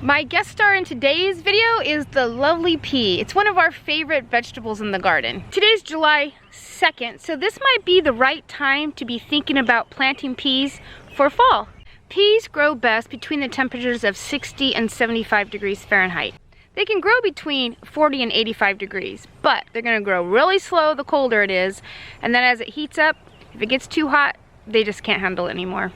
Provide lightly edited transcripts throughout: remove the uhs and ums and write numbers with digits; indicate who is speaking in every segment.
Speaker 1: My guest star in today's video is the lovely pea. It's one of our favorite vegetables in the garden. Today's July 2nd, so this might be the right time to be thinking about planting peas for fall. Peas grow best between the temperatures of 60 and 75 degrees Fahrenheit. They can grow between 40 and 85 degrees, but they're gonna grow really slow the colder it is, and then as it heats up, if it gets too hot, they just can't handle it anymore.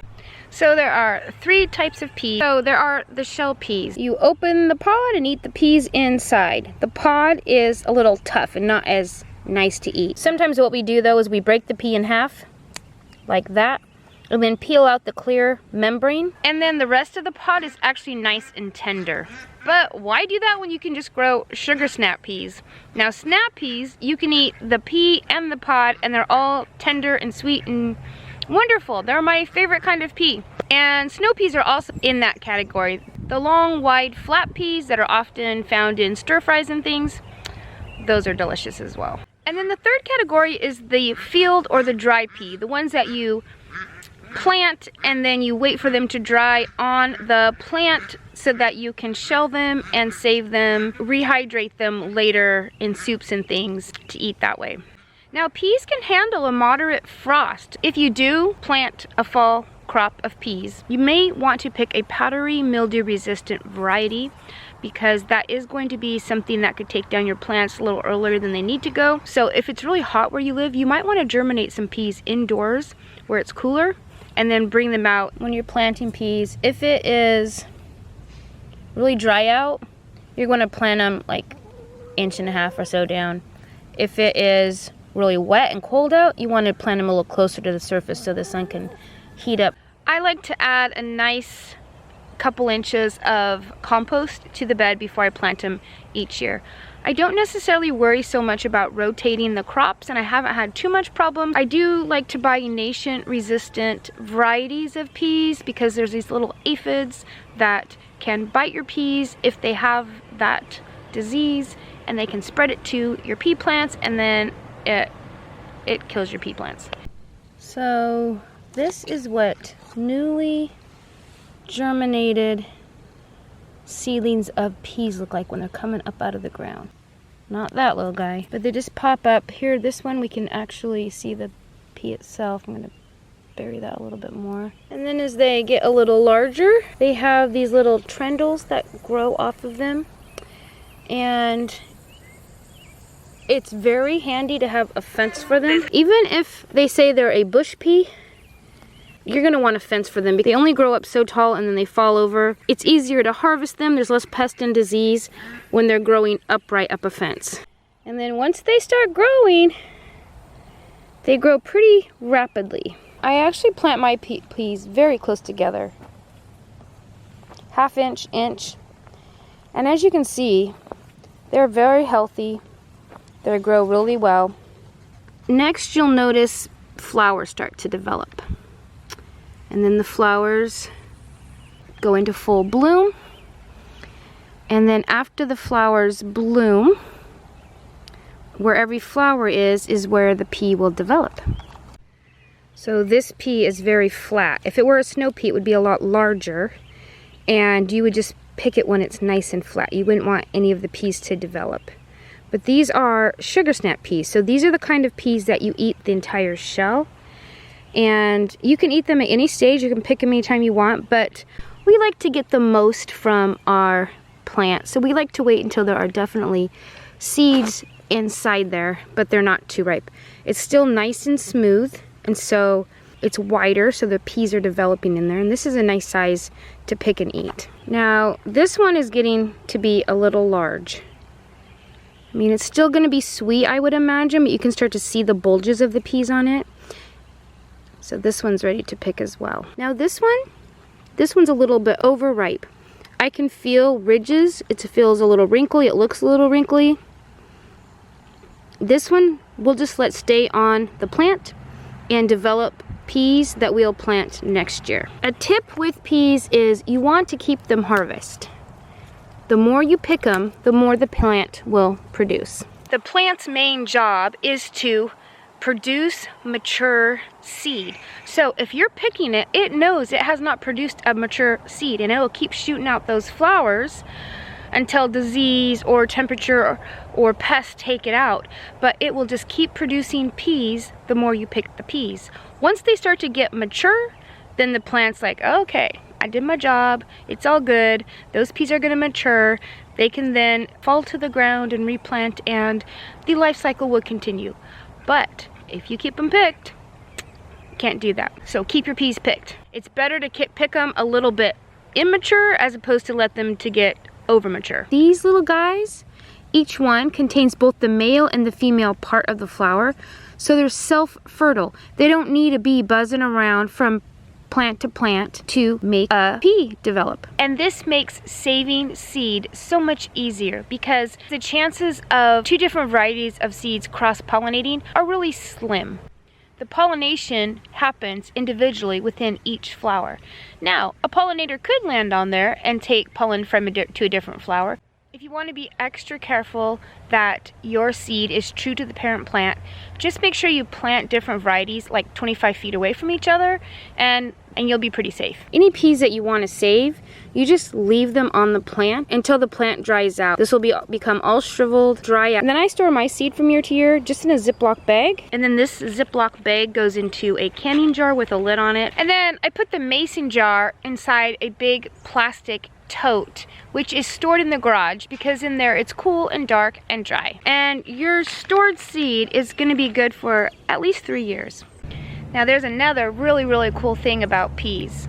Speaker 1: So there are 3 types of peas. So there are the shell peas. You open the pod and eat the peas inside. The pod is a little tough and not as nice to eat. Sometimes what we do though is we break the pea in half, like that, and then peel out the clear membrane. And then the rest of the pod is actually nice and tender. But why do that when you can just grow sugar snap peas? Now snap peas, you can eat the pea and the pod and they're all tender and sweet and wonderful. They're my favorite kind of pea. And snow peas are also in that category. The long, wide, flat peas that are often found in stir fries and things, those are delicious as well. And then the third category is the field or the dry pea, the ones that you plant and then you wait for them to dry on the plant so that you can shell them and save them, rehydrate them later in soups and things to eat that way. Now peas can handle a moderate frost. If you do plant a fall crop of peas, you may want to pick a powdery mildew resistant variety because that is going to be something that could take down your plants a little earlier than they need to go. So if it's really hot where you live, you might want to germinate some peas indoors where it's cooler and then bring them out when you're planting peas. If it is really dry out, you're going to plant them like 1.5 inches or so down. If it is really wet and cold out, you want to plant them a little closer to the surface so the sun can heat up. I like to add a nice couple inches of compost to the bed before I plant them each year. I don't necessarily worry so much about rotating the crops and I haven't had too much problem. I do like to buy nascent resistant varieties of peas because there's these little aphids that can bite your peas if they have that disease, and they can spread it to your pea plants and then it kills your pea plants. So this is what newly germinated seedlings of peas look like when they're coming up out of the ground. Not that little guy, but they just pop up. Here, this one we can actually see the pea itself. I'm gonna bury that a little bit more. And then as they get a little larger, they have these little trendles that grow off of them. And it's very handy to have a fence for them. Even if they say they're a bush pea, you're gonna want a fence for them because they only grow up so tall and then they fall over. It's easier to harvest them. There's less pest and disease when they're growing upright up a fence. And then once they start growing, they grow pretty rapidly. I actually plant my peas very close together. 1/2 inch, inch. And as you can see, they're very healthy. They grow really well. Next, you'll notice flowers start to develop. And then the flowers go into full bloom. And then after the flowers bloom, where every flower is where the pea will develop. So this pea is very flat. If it were a snow pea, it would be a lot larger. And you would just pick it when it's nice and flat. You wouldn't want any of the peas to develop. But these are sugar snap peas. So these are the kind of peas that you eat the entire shell. And you can eat them at any stage. You can pick them anytime you want. But we like to get the most from our plant. So we like to wait until there are definitely seeds inside there, but they're not too ripe. It's still nice and smooth. And so it's wider, so the peas are developing in there. And this is a nice size to pick and eat. Now, this one is getting to be a little large. I mean, it's still going to be sweet, I would imagine, but you can start to see the bulges of the peas on it. So this one's ready to pick as well. Now this one's a little bit overripe. I can feel ridges. It feels a little wrinkly. It looks a little wrinkly. This one we'll just let stay on the plant and develop peas that we'll plant next year. A tip with peas is you want to keep them harvest. The more you pick them, the more the plant will produce. The plant's main job is to produce mature seed. So if you're picking it, it knows it has not produced a mature seed, and it'll keep shooting out those flowers until disease or temperature or pests take it out. But it will just keep producing peas the more you pick the peas. Once they start to get mature, then the plant's like, okay, I did my job, it's all good, those peas are gonna mature, they can then fall to the ground and replant, and the life cycle will continue. But if you keep them picked, can't do that. So keep your peas picked. It's better to pick them a little bit immature as opposed to let them to get over mature. These little guys, each one contains both the male and the female part of the flower, so they're self-fertile. They don't need to be buzzing around from plant to plant to make a pea develop. And this makes saving seed so much easier because the chances of two different varieties of seeds cross-pollinating are really slim. The pollination happens individually within each flower. Now, a pollinator could land on there and take pollen from to a different flower. If you want to be extra careful that your seed is true to the parent plant, just make sure you plant different varieties like 25 feet away from each other, and you'll be pretty safe. Any peas that you want to save, you just leave them on the plant until the plant dries out. This will become all shriveled, dry out. And then I store my seed from year to year just in a Ziploc bag. And then this Ziploc bag goes into a canning jar with a lid on it. And then I put the mason jar inside a big plastic tote, which is stored in the garage because in there it's cool and dark and dry. And your stored seed is going to be good for at least 3 years. Now there's another really cool thing about peas.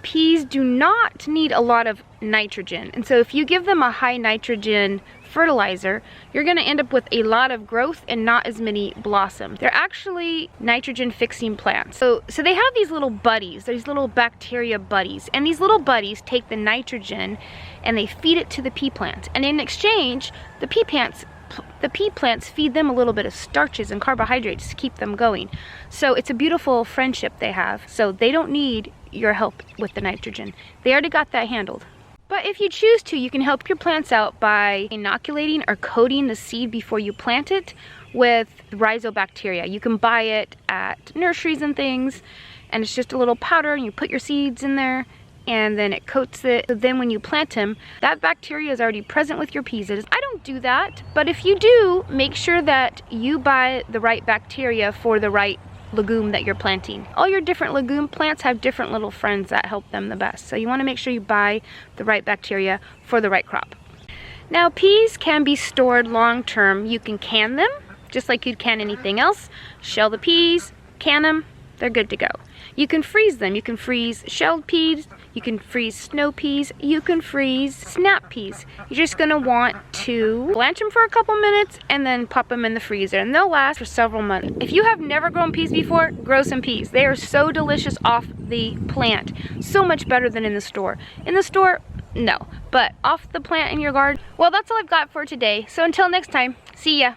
Speaker 1: Peas do not need a lot of nitrogen, and so if you give them a high nitrogen fertilizer, you're going to end up with a lot of growth and not as many blossoms. They're actually nitrogen fixing plants. So they have these little buddies, these little bacteria buddies, and these little buddies take the nitrogen and they feed it to the pea plant, and in exchange the pea plants feed them a little bit of starches and carbohydrates to keep them going. So it's a beautiful friendship they have. So they don't need your help with the nitrogen. They already got that handled. But if you choose to, you can help your plants out by inoculating or coating the seed before you plant it with rhizobacteria. You can buy it at nurseries and things, and it's just a little powder, and you put your seeds in there, and then it coats it. So then when you plant them, that bacteria is already present with your peas. I don't do that, but if you do, make sure that you buy the right bacteria for the right legume that you're planting. All your different legume plants have different little friends that help them the best. So you want to make sure you buy the right bacteria for the right crop. Now peas can be stored long term. You can can them, just like you'd can anything else. Shell the peas, can them, they're good to go. You can freeze them. You can freeze shelled peas, you can freeze snow peas, you can freeze snap peas. You're just gonna want to blanch them for a couple minutes and then pop them in the freezer, and they'll last for several months. If you have never grown peas before, grow some peas. They are so delicious off the plant. So much better than in the store. In the store, no. But off the plant in your garden, well, that's all I've got for today. So until next time, see ya.